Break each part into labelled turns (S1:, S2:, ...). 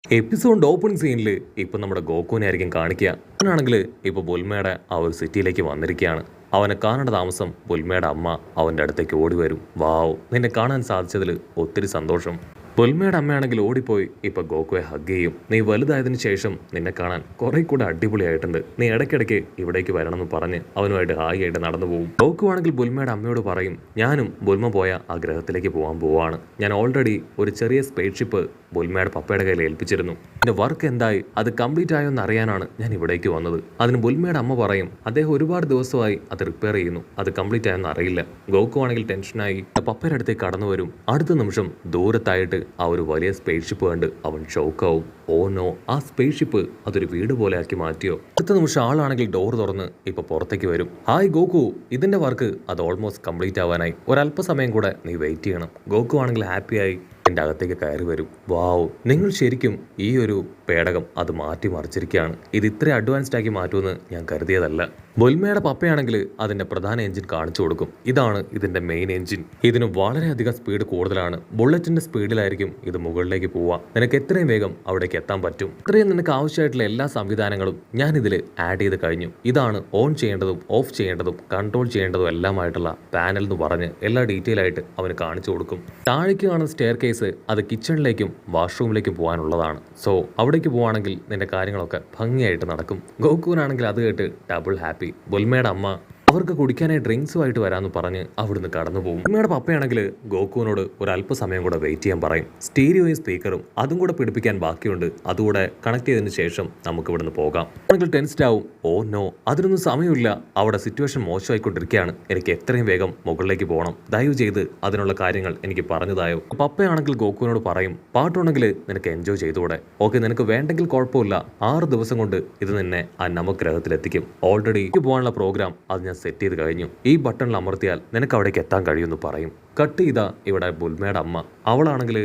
S1: Episode opening സീനിൽ ഇപ്പം നമ്മുടെ ഗോകുവിനെ ആയിരിക്കും കാണിക്കുക. അവനാണെങ്കിൽ ഇപ്പോൾ ബുൽമയുടെ ആ ഒരു സിറ്റിയിലേക്ക് വന്നിരിക്കുകയാണ്. അവനെ കാണേണ്ട താമസം ബുൽമയുടെ അമ്മ അവൻ്റെ അടുത്തേക്ക് ഓടി വരും. വാവ്, നിന്നെ കാണാൻ സാധിച്ചതിൽ ഒത്തിരി സന്തോഷം. ബുൽമയുടെ അമ്മയാണെങ്കിൽ ഓടിപ്പോയി ഇപ്പോൾ ഗോകുവെ ഹഗ് ചെയ്യും. നീ വലുതായതിനു ശേഷം നിന്നെ കാണാൻ കുറെ കൂടെ അടിപൊളിയായിട്ടുണ്ട്. നീ ഇടയ്ക്കിടയ്ക്ക് ഇവിടേക്ക് വരണമെന്ന് പറഞ്ഞ് അവനുമായിട്ട് ഹായി ആയിട്ട് നടന്നു പോകും. ഗോകു ആണെങ്കിൽ ബുൽമയുടെ അമ്മയോട് പറയും, ഞാനും ബുൽമ പോയ ആ ഗ്രഹത്തിലേക്ക് പോകാൻ പോവാണ്. ഞാൻ ഓൾറെഡി ഒരു ചെറിയ സ്പേസ് ഷിപ്പ് ബുൽമയുടെ പപ്പയുടെ കയ്യിൽ ഏൽപ്പിച്ചിരുന്നു. എൻ്റെ വർക്ക് എന്തായി, അത് കംപ്ലീറ്റ് ആയോ എന്ന് അറിയാനാണ് ഞാൻ ഇവിടേക്ക് വന്നത്. അതിന് ബുൽമയുടെ അമ്മ പറയും, അദ്ദേഹം ഒരുപാട് ദിവസമായി അത് റിപ്പയർ ചെയ്യുന്നു, അത് കംപ്ലീറ്റ് ആയെന്ന് അറിയില്ല. ഗോകു ആണെങ്കിൽ ടെൻഷനായി പപ്പയുടെ അടുത്തേക്ക് കടന്നു വരും. അടുത്ത നിമിഷം ദൂരത്തായിട്ട് ആ ഒരു വലിയ സ്പേസ് ഷിപ്പ് കണ്ട് അവൻ ഷോക്കാവും. ഓ നോ, ആ സ്പേസ് ഷിപ്പ് അതൊരു വീട് പോലെ ആക്കി മാറ്റിയോ? അടുത്ത നിമിഷം ആളാണെങ്കിൽ ഡോർ തുറന്ന് ഇപ്പൊ പുറത്തേക്ക് വരും. ഹായ് ഗോകു, ഇതിന്റെ വർക്ക് അത് ഓൾമോസ്റ്റ് കംപ്ലീറ്റ് ആവാനായി, ഒരല്പസമയം കൂടെ നീ വെയിറ്റ് ചെയ്യണം. ഗോകു ആണെങ്കിൽ ഹാപ്പിയായി എൻ്റെ അകത്തേക്ക് കയറി വരും. വാവ്, നിങ്ങൾ ശരിക്കും ഈ ഒരു പേടകം അത് മാറ്റി മറിച്ചിരിക്കുകയാണ്. ഇത് ഇത്ര അഡ്വാൻസ്ഡ് ആക്കി മാറ്റുമെന്ന് ഞാൻ കരുതിയതല്ല. ബുൽമയുടെ പപ്പയാണെങ്കിൽ അതിൻ്റെ പ്രധാന എഞ്ചിൻ കാണിച്ചു കൊടുക്കും. ഇതാണ് ഇതിൻ്റെ മെയിൻ എഞ്ചിൻ. ഇതിന് വളരെയധികം സ്പീഡ് കൂടുതലാണ്. ബുള്ളറ്റിൻ്റെ സ്പീഡിലായിരിക്കും ഇത് മുകളിലേക്ക് പോവുക. നിനക്ക് എത്രയും വേഗം അവിടേക്ക് എത്താൻ പറ്റും. ഇത്രയും നിനക്ക് ആവശ്യമായിട്ടുള്ള എല്ലാ സംവിധാനങ്ങളും ഞാൻ ഇതിൽ ആഡ് ചെയ്ത് കഴിഞ്ഞു. ഇതാണ് ഓൺ ചെയ്യേണ്ടതും ഓഫ് ചെയ്യേണ്ടതും കൺട്രോൾ ചെയ്യേണ്ടതും എല്ലാമായിട്ടുള്ള പാനൽ എന്ന് പറഞ്ഞ് എല്ലാ ഡീറ്റെയിൽ ആയിട്ട് അവന് കാണിച്ചു കൊടുക്കും. താഴേക്ക് കാണുന്ന സ്റ്റെയർ കേസ് അത് കിച്ചണിലേക്കും വാഷ്റൂമിലേക്കും പോകാനുള്ളതാണ്. സോ അവിടേക്ക് പോവാണെങ്കിൽ നിന്റെ കാര്യങ്ങളൊക്കെ ഭംഗിയായിട്ട് നടക്കും. ഗോകുവിനാണെങ്കിൽ അത് കേട്ട് ഡബിൾ ഹാപ്പി. ബുൽമയുടെ അമ്മ അവർക്ക് കുടിക്കാനായി ഡ്രിങ്ക്സുമായിട്ട് വരാമെന്ന് പറഞ്ഞ് അവിടുന്ന് കടന്നു പോകും. ബുൽമയുടെ പപ്പയാണെങ്കിൽ ഗോകുവിനോട് ഒരു അല്പസമയം കൂടെ വെയിറ്റ് ചെയ്യാൻ പറയും. സ്റ്റീരിയോയും സ്പീക്കറും അതും കൂടെ പിടിപ്പിക്കാൻ ബാക്കിയുണ്ട്, അതുകൂടെ കണക്ട് ചെയ്തതിന് ശേഷം നമുക്ക് ഇവിടുന്ന് പോകാം. ആണെങ്കിൽ ടെൻസ്ഡ് ആവും. ഓ നോ, അതിനൊന്നും സമയമില്ല, അവിടെ സിറ്റുവേഷൻ മോശമായിക്കൊണ്ടിരിക്കുകയാണ്. എനിക്ക് എത്രയും വേഗം മുകളിലേക്ക് പോകണം. ദയവ് ചെയ്ത് അതിനുള്ള കാര്യങ്ങൾ എനിക്ക് പറഞ്ഞതായോ? പപ്പയാണെങ്കിൽ ഗോകുവിനോട് പറയും, പാട്ടുണ്ടെങ്കിൽ നിനക്ക് എൻജോയ് ചെയ്തുകൂടെ? ഓക്കെ, നിനക്ക് വേണ്ടെങ്കിൽ കുഴപ്പമില്ല, 6 ദിവസം കൊണ്ട് ഇത് നിന്നെ ആ നവഗ്രഹത്തിലെത്തിക്കും. ഓൾറെഡി പോകാനുള്ള പ്രോഗ്രാം അത് ഞാൻ സെറ്റ് ചെയ്ത് കഴിഞ്ഞു. ഈ ബട്ടണിൽ അമർത്തിയാൽ നിനക്ക് അവിടേക്ക് എത്താൻ കഴിയുമെന്ന് പറയും. കട്ട് ചെയ്ത ഇവിടെ ബുൽമയുടെ അമ്മ അവളാണെങ്കിൽ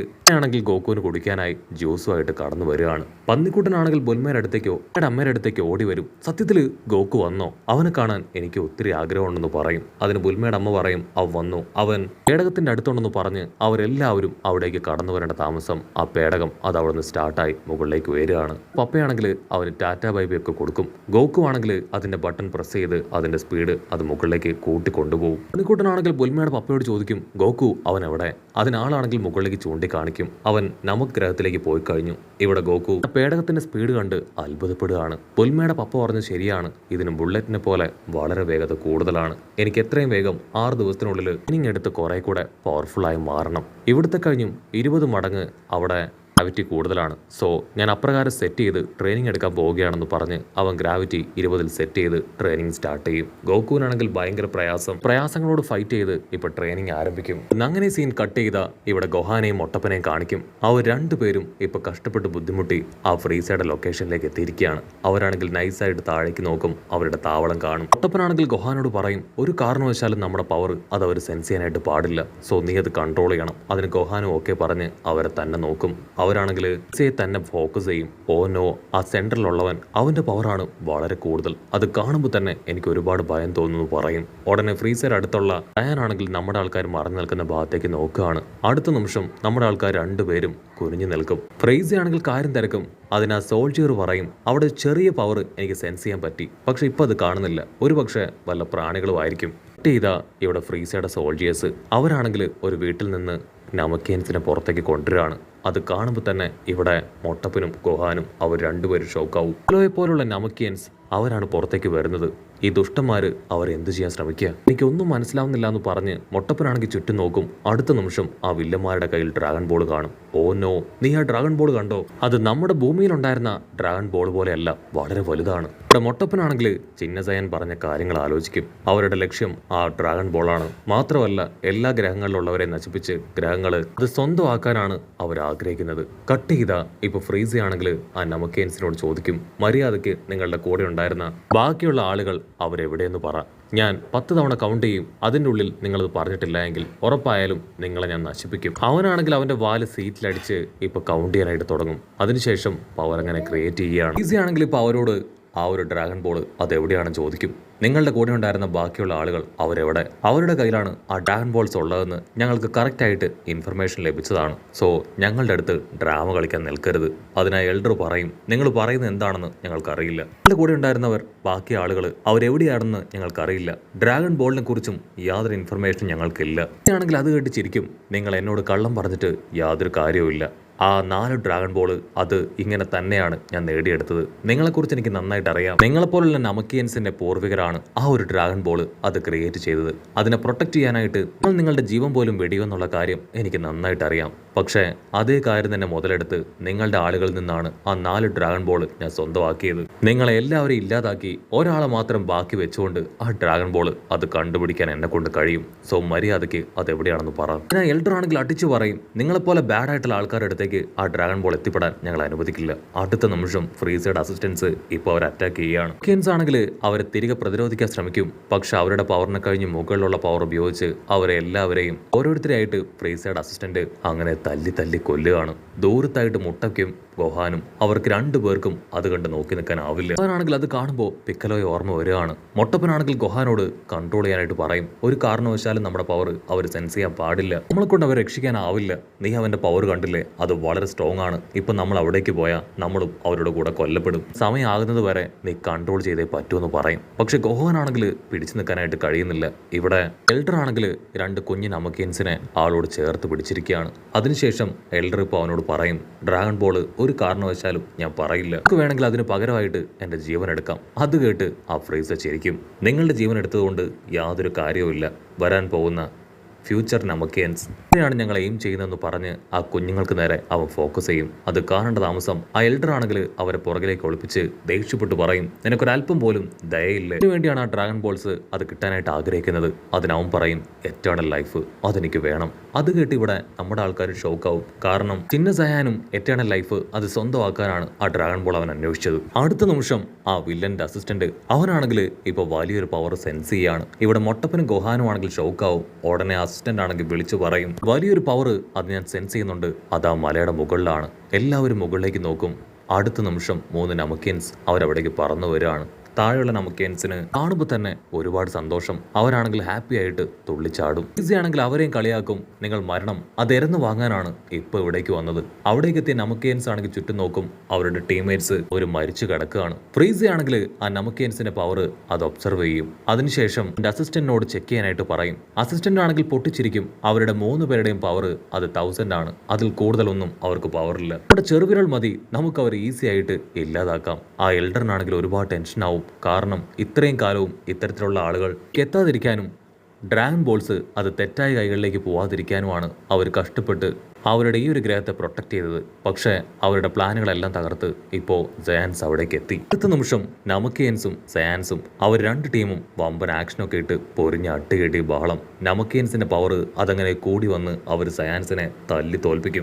S1: ഗോകുവിന് കുടിക്കാനായി ജ്യൂസുമായിട്ട് കടന്നു വരികയാണ്. പന്നിക്കുട്ടനാണെങ്കിൽ ബുൽമയുടെ അടുത്തേക്കോ അമ്മയുടെ അടുത്തേക്കോ ഓടി വരും. സത്യത്തിൽ ഗോകു വന്നോ? അവനെ കാണാൻ എനിക്ക് ഒത്തിരി ആഗ്രഹമുണ്ടെന്ന് പറയും. അതിന് ബുൽമയുടെ അമ്മ പറയും, അവൻ വന്നു, അവൻ പേടകത്തിന്റെ അടുത്തുണ്ടെന്ന് പറഞ്ഞ് അവരെല്ലാവരും അവിടേക്ക് കടന്നു വരേണ്ട താമസം ആ പേടകം അത് അവിടെ നിന്ന് സ്റ്റാർട്ടായി മുകളിലേക്ക് വരികയാണ്. പപ്പയാണെങ്കിൽ അവന് ടാറ്റ ബൈബി ഒക്കെ കൊടുക്കും. ഗോകു ആണെങ്കിൽ അതിന്റെ ബട്ടൺ പ്രസ് ചെയ്ത് അതിന്റെ സ്പീഡ് അത് മുകളിലേക്ക് കൂട്ടിക്കൊണ്ടുപോകും. പന്നിക്കുട്ടനാണെങ്കിൽ ബുൽമയുടെ പപ്പയോട് ചോദിക്കും, ഗോകു അവൻ എവിടെ? അതിനാളാണെങ്കിൽ മുകളിലേക്ക് ചൂണ്ടിക്കാണിക്കും. അവൻ നമുക്ക് ഗ്രഹത്തിലേക്ക് പോയി കഴിഞ്ഞു. ഇവിടെ ഗോകു പേടകത്തിന്റെ സ്പീഡ് കണ്ട് അത്ഭുതപ്പെടുകയാണ്. ബുൽമയുടെ പപ്പ പറഞ്ഞത് ശരിയാണ്, ഇതിന് ബുള്ളറ്റിനെ പോലെ വളരെ വേഗത കൂടുതലാണ്. എനിക്ക് എത്രയും വേഗം 6 ദിവസത്തിനുള്ളിൽ ട്രെയിനിങ് എടുത്ത് കുറെ കൂടെ പവർഫുൾ ആയി മാറണം. ഇവിടുത്തെ കഴിഞ്ഞും 20 മടങ്ങ് അവിടെ ഗ്രാവിറ്റി കൂടുതലാണ്. സോ ഞാൻ അപ്രകാരം സെറ്റ് ചെയ്ത് ട്രെയിനിങ് എടുക്കാൻ പോവുകയാണെന്ന് പറഞ്ഞ് അവൻ ഗ്രാവിറ്റി 20 സെറ്റ് ചെയ്ത് ട്രെയിനിങ് സ്റ്റാർട്ട് ചെയ്യും. ഗോകുവിനാണെങ്കിൽ ഭയങ്കര പ്രയാസങ്ങളോട് ഫൈറ്റ് ചെയ്ത് ഇപ്പൊ ട്രെയിനിങ് ആരംഭിക്കും. അങ്ങനെ സീൻ കട്ട് ചെയ്ത ഇവിടെ ഗൊഹാനെയും മൊട്ടപ്പനെയും കാണിക്കും. അവർ രണ്ടുപേരും ഇപ്പൊ കഷ്ടപ്പെട്ട് ബുദ്ധിമുട്ടി ആ ഫ്രീസയുടെ ലൊക്കേഷനിലേക്ക് എത്തിയിരിക്കുകയാണ്. അവരാണെങ്കിൽ നൈസായിട്ട് താഴേക്ക് നോക്കും, അവരുടെ താവളം കാണും. മൊട്ടപ്പനാണെങ്കിൽ ഗൊഹാനോട് പറയും, ഒരു കാരണവശാലും നമ്മുടെ പവർ അത് അവർ സെൻസ് ചെയ്യാനായിട്ട് പാടില്ല, സോ നീ അത് കൺട്രോൾ ചെയ്യണം. അതിന് ഗൊഹാനും ഓക്കെ പറഞ്ഞ് അവരെ തന്നെ നോക്കും. അവരാണെങ്കിൽ തന്നെ ഫോക്കസ് ചെയ്യും. ഓ നോ, ആ സെന്ററിലുള്ളവൻ അവന്റെ പവറാണ് വളരെ കൂടുതൽ, അത് കാണുമ്പോൾ തന്നെ എനിക്ക് ഒരുപാട് ഭയം തോന്നുന്നു പറയും. ഉടനെ ഫ്രീസർ അടുത്തുള്ള ഡയാനാണെങ്കിൽ നമ്മുടെ ആൾക്കാർ മറഞ്ഞു നിൽക്കുന്ന ഭാഗത്തേക്ക് നോക്കുകയാണ്. അടുത്ത നിമിഷം നമ്മുടെ ആൾക്കാർ രണ്ടുപേരും കുനിഞ്ഞു നിൽക്കും. ഫ്രീസ ആണെങ്കിൽ കാര്യം തിരക്കും. അതിനാ സോൾജിയർ പറയും, അവിടെ ചെറിയ പവർ എനിക്ക് സെൻസ് ചെയ്യാൻ പറ്റി, പക്ഷെ ഇപ്പൊ അത് കാണുന്നില്ല, ഒരു പക്ഷെ വല്ല പ്രാണികളും ആയിരിക്കും. ഇതാ ഇവിടെ ഫ്രീസയുടെ സോൾജിയേഴ്സ് അവരാണെങ്കിൽ ഒരു വീട്ടിൽ നിന്ന് നമക്കിയൻസിനെ പുറത്തേക്ക് കൊണ്ടുവരികയാണ്. അത് കാണുമ്പോൾ തന്നെ ഇവിടെ മൊട്ടപ്പനും ഗൊഹാനും അവർ രണ്ടുപേരും ഷോക്കാവും. ഹലോയെ പോലുള്ള നമക്കിയൻസ് അവരാണ് പുറത്തേക്ക് വരുന്നത്. ഈ ദുഷ്ടന്മാര് അവർ എന്ത് ചെയ്യാൻ ശ്രമിക്കുക? എനിക്കൊന്നും മനസ്സിലാവുന്നില്ല എന്ന് പറഞ്ഞ് മൊട്ടപ്പനാണെങ്കിൽ ചുറ്റും നോക്കും. അടുത്ത നിമിഷം ആ വില്ലന്മാരുടെ കയ്യിൽ ഡ്രാഗൺ ബോൾ കാണും. ഓ നോ, നീ ആ ഡ്രാഗൺ ബോൾ കണ്ടോ? അത് നമ്മുടെ ഭൂമിയിലുണ്ടായിരുന്ന ഡ്രാഗൺ ബോൾ പോലെയല്ല, വളരെ വലുതാണ്. ഇവിടെ മൊട്ടപ്പനാണെങ്കിൽ ചിന്നസയൻ പറഞ്ഞ കാര്യങ്ങൾ ആലോചിക്കും. അവരുടെ ലക്ഷ്യം ആ ഡ്രാഗൺ ബോളാണ്. മാത്രമല്ല എല്ലാ ഗ്രഹങ്ങളിലുള്ളവരെ നശിപ്പിച്ച് ഗ്രഹങ്ങൾ അത് സ്വന്തമാക്കാനാണ് അവർ ആഗ്രഹിക്കുന്നത്. കട്ട് ചെയ്ത ഇപ്പൊ ഫ്രീസ ആണെങ്കിൽ ആ നമക്കേൻസിനോട് ചോദിക്കും, മര്യാദയ്ക്ക് നിങ്ങളുടെ കൂടെ ഉണ്ടായിരുന്ന ബാക്കിയുള്ള ആളുകൾ അവരെവിടെയെന്ന് പറ. ഞാൻ 10 തവണ കൗണ്ട് ചെയ്യും, അതിൻ്റെ ഉള്ളിൽ നിങ്ങളത് പറഞ്ഞിട്ടില്ല എങ്കിൽ ഉറപ്പായാലും നിങ്ങളെ ഞാൻ നശിപ്പിക്കും. അവനാണെങ്കിൽ അവന്റെ വാല് സീറ്റിലടിച്ച് ഇപ്പൊ കൗണ്ട് ചെയ്യാനായിട്ട് തുടങ്ങും. അതിനുശേഷം പവർ അങ്ങനെ ക്രിയേറ്റ് ചെയ്യുകയാണ്. ഈസി ആണെങ്കിൽ ഇപ്പൊ അവരോട് ആ ഒരു ഡ്രാഗൺ ബോൾ അതെവിടെയാണെന്ന് ചോദിക്കും. നിങ്ങളുടെ കൂടെ ഉണ്ടായിരുന്ന ബാക്കിയുള്ള ആളുകൾ അവരെവിടെ? അവരുടെ കയ്യിലാണ് ആ ഡ്രാഗൺ ബോൾസ് ഉള്ളതെന്ന് ഞങ്ങൾക്ക് കറക്റ്റായിട്ട് ഇൻഫർമേഷൻ ലഭിച്ചതാണ്. സോ ഞങ്ങളുടെ അടുത്ത് ഡ്രാമ കളിക്കാൻ നിൽക്കരുത്. അതിനായി എൽഡർ പറയും, നിങ്ങൾ പറയുന്നത് എന്താണെന്ന് ഞങ്ങൾക്കറിയില്ല. നിങ്ങളുടെ കൂടെ ഉണ്ടായിരുന്നവർ ബാക്കി ആളുകൾ അവരെവിടെയാണെന്ന് ഞങ്ങൾക്കറിയില്ല. ഡ്രാഗൺ ബോളിനെ കുറിച്ചും യാതൊരു ഇൻഫർമേഷൻ ഞങ്ങൾക്കില്ല. ആണെങ്കിൽ അത് കേട്ട് ചിരിക്കും. നിങ്ങൾ എന്നോട് കള്ളം പറഞ്ഞിട്ട് യാതൊരു കാര്യവുമില്ല. ആ 4 ഡ്രാഗൺ ബോൾ അത് ഇങ്ങനെ തന്നെയാണ് ഞാൻ നേടിയെടുത്തത്. നിങ്ങളെക്കുറിച്ച് എനിക്ക് നന്നായിട്ട് അറിയാം. നിങ്ങളെപ്പോലുള്ള നമക്കിയൻസിന്റെ പൂർവികരാണ് ആ ഒരു ഡ്രാഗൺ ബോൾ അത് ക്രിയേറ്റ് ചെയ്തത്. അതിനെ പ്രൊട്ടക്ട് ചെയ്യാനായിട്ട് നിങ്ങൾ നിങ്ങളുടെ ജീവൻ പോലും വെടിയുമെന്നുള്ള കാര്യം എനിക്ക് നന്നായിട്ട് അറിയാം. പക്ഷേ അതേ കാര്യം തന്നെ മുതലെടുത്ത് നിങ്ങളുടെ ആളുകളിൽ നിന്നാണ് ആ 4 ഡ്രാഗൺ ബോൾ ഞാൻ സ്വന്തമാക്കിയത്. നിങ്ങളെ എല്ലാവരെയും ഇല്ലാതാക്കി ഒരാളെ മാത്രം ബാക്കി വെച്ചുകൊണ്ട് ആ ഡ്രാഗൺ ബോൾ അത് കണ്ടുപിടിക്കാൻ എന്നെ കൊണ്ട് കഴിയും. സോ മര്യാദയ്ക്ക് അത് എവിടെയാണെന്ന് പറ. ഞാൻ എൽഡർ ആണെങ്കിൽ അടിച്ചു പറയും, നിങ്ങളെപ്പോലെ ബാഡ് ആയിട്ടുള്ള ആൾക്കാരുടെ അടുത്തേക്ക് ആ ഡ്രാഗൺ ബോൾ എത്തിപ്പെടാൻ ഞങ്ങൾ അനുവദിക്കില്ല. അടുത്ത നിമിഷം ഫ്രീസയുടെ അസിസ്റ്റൻസ് ഇപ്പോൾ അവർ അറ്റാക്ക് ചെയ്യുകയാണ്. കിൻസ് ആണെങ്കിൽ അവരെ തിരികെ പ്രതിരോധിക്കാൻ ശ്രമിക്കും. പക്ഷെ അവരുടെ പവറിനെ കഴിഞ്ഞ് മുകളിലുള്ള പവർ ഉപയോഗിച്ച് അവരെ എല്ലാവരെയും ഓരോരുത്തരെയായിട്ട് ഫ്രീസയുടെ അസിസ്റ്റന്റ് അങ്ങനെ തല്ലി കൊല്ലുകയാണ്. ദൂരത്തായിട്ട് മുട്ടയ്ക്കും ഗോഹാനും അവർക്ക് 2 പേർക്കും അത് കണ്ട് നോക്കി നിൽക്കാനാവില്ല. അവനാണെങ്കിൽ അത് കാണുമ്പോൾ പിക്കലോയെ ഓർമ്മ വരികയാണ്. മൊട്ടപ്പനാണെങ്കിൽ ഗോഹാനോട് കൺട്രോൾ ചെയ്യാനായിട്ട് പറയും, ഒരു കാരണവശാലും നമ്മുടെ പവർ അവർ സെൻസ് ചെയ്യാൻ പാടില്ല. നമ്മളെ കൊണ്ട് അവരെ രക്ഷിക്കാനാവില്ല. നീ അവന്റെ പവർ കണ്ടില്ലേ, അത് വളരെ സ്ട്രോങ് ആണ്. ഇപ്പൊ നമ്മൾ അവിടേക്ക് പോയാൽ നമ്മളും അവരുടെ കൂടെ കൊല്ലപ്പെടും. സമയമാകുന്നത് വരെ നീ കൺട്രോൾ ചെയ്തേ പറ്റുമെന്ന് പറയും. പക്ഷെ ഗോഹാനാണെങ്കിൽ പിടിച്ചു നിൽക്കാനായിട്ട് കഴിയുന്നില്ല. ഇവിടെ എൽഡർ ആണെങ്കിൽ 2 കുഞ്ഞു നമക്കിയൻസിനെ ആളോട് ചേർത്ത് പിടിച്ചിരിക്കുകയാണ്. അതിനുശേഷം എൽഡർ ഇപ്പോൾ അവനോട് പറയും, ഡ്രാഗൺ ബോൾ ഒരു കാരണവശാലും ഞാൻ പറയില്ല. നമുക്ക് വേണമെങ്കിൽ അതിന് പകരമായിട്ട് എൻ്റെ ജീവൻ എടുക്കാം. അത് കേട്ട് ആ ഫ്രീസർ ചിരിക്കും. നിങ്ങളുടെ ജീവൻ എടുത്തതുകൊണ്ട് യാതൊരു കാര്യവുമില്ല. വരാൻ പോകുന്ന ഫ്യൂച്ചർ നമക്കിയൻസ് ാണ് ഞങ്ങൾ എയിം ചെയ്യുന്നതെന്ന് പറഞ്ഞ് ആ കുഞ്ഞുങ്ങൾക്ക് നേരെ അവൻ ഫോക്കസ് ചെയ്യും. അത് കാണേണ്ട താമസം ആ എൽഡർ ആണെങ്കിൽ അവരെ പുറകിലേക്ക് ഒളിപ്പിച്ച് ദേഷ്യപ്പെട്ട് പറയും, നിനക്കൊരല്പം പോലും ദയയില്ല. ഇതിനു വേണ്ടിയാണ് ആ ഡ്രാഗൺ ബോൾസ് അത് കിട്ടാനായിട്ട് ആഗ്രഹിക്കുന്നത്. അതിനവൻ പറയും, എറ്റേണൽ ലൈഫ് അതെനിക്ക് വേണം. അത് കേട്ട് ഇവിടെ നമ്മുടെ ആൾക്കാർ ഷോക്കാവും. കാരണം ചിന്ന സയാനും എറ്റേണൽ ലൈഫ് അത് സ്വന്തമാക്കാനാണ് ആ ഡ്രാഗൺ ബോൾ അവൻ അന്വേഷിച്ചത്. അടുത്ത നിമിഷം ആ വില്ലന്റെ അസിസ്റ്റന്റ് അവനാണെങ്കിൽ ഇപ്പോൾ വലിയൊരു പവർ സെൻസ് ചെയ്യാണ്. ഇവിടെ മൊട്ടപ്പനും ഗോഹാനും ആണെങ്കിൽ ഷോക്കാവും. ഉടനെ അസിസ്റ്റന്റ് ആണെങ്കിൽ വിളിച്ചു പറയും, വലിയൊരു പവർ അത് ഞാൻ സെൻസ് ചെയ്യുന്നുണ്ട്. അത് ആ മലയുടെ മുകളിലാണ്. എല്ലാവരും മുകളിലേക്ക് നോക്കും. അടുത്ത നിമിഷം 3 നമക്കിയൻസ് അവരവിടേക്ക് പറന്നു വരികയാണ്. താഴെയുള്ള നമക്കിയൻസിന് കാണുമ്പോൾ തന്നെ ഒരുപാട് സന്തോഷം. അവരാണെങ്കിൽ ഹാപ്പി ആയിട്ട് തുള്ളിച്ചാടും. ഈസി ആണെങ്കിൽ അവരെയും കളിയാക്കും, നിങ്ങൾ മരണം അതെരന്ന് വാങ്ങാനാണ് ഇപ്പോൾ ഇവിടേക്ക് വന്നത്. അവിടേക്ക് എത്തിയ നമക്കിയൻസ് ആണെങ്കിൽ ചുറ്റും നോക്കും. അവരുടെ ടീംമേറ്റ്സ് ഒരു മരിച്ചു കിടക്കുകയാണ്. ഫ്രീസി ആണെങ്കിൽ ആ നമക്കിയൻസിന്റെ പവർ അത് ഒബ്സർവ് ചെയ്യും. അതിനുശേഷം അസിസ്റ്റന്റിനോട് ചെക്ക് ചെയ്യാനായിട്ട് പറയും. അസിസ്റ്റന്റ് ആണെങ്കിൽ പൊട്ടിച്ചിരിക്കും. അവരുടെ 3 പേരുടെയും പവർ അത് 1000 ആണ്. അതിൽ കൂടുതലൊന്നും അവർക്ക് പവറില്ല. നമ്മുടെ ചെറുവിരൽ മതി നമുക്ക് അവർ ഈസി ആയിട്ട് ഇല്ലാതാക്കാം. ആ എൽഡറിനാണെങ്കിൽ ഒരുപാട് ടെൻഷൻ ആവും. കാരണം ഇത്രയും കാലവും ഇത്തരത്തിലുള്ള ആളുകൾ എത്താതിരിക്കാനും ഡ്രാഗൺ ബോൾസ് അത് തെറ്റായ കൈകളിലേക്ക് പോവാതിരിക്കാനുമാണ് അവർ കഷ്ടപ്പെട്ട് അവരുടെ ഈ ഒരു ഗ്രഹത്തെ പ്രൊട്ടക്ട് ചെയ്തത്. പക്ഷേ അവരുടെ പ്ലാനുകളെല്ലാം തകർത്ത് ഇപ്പോൾ സയാൻസ് അവിടേക്ക് എത്തി. അടുത്ത നിമിഷം നമക്കിയൻസും സയാൻസും അവർ 2 ടീമും വമ്പൻ ആക്ഷനൊക്കെ ഇട്ട് പൊരിഞ്ഞ അട്ടുകെട്ടി ബഹളം. നമക്കിയൻസിന്റെ പവർ അതങ്ങനെ കൂടി വന്ന് അവർ സയാൻസിനെ തല്ലി തോൽപ്പിക്കും.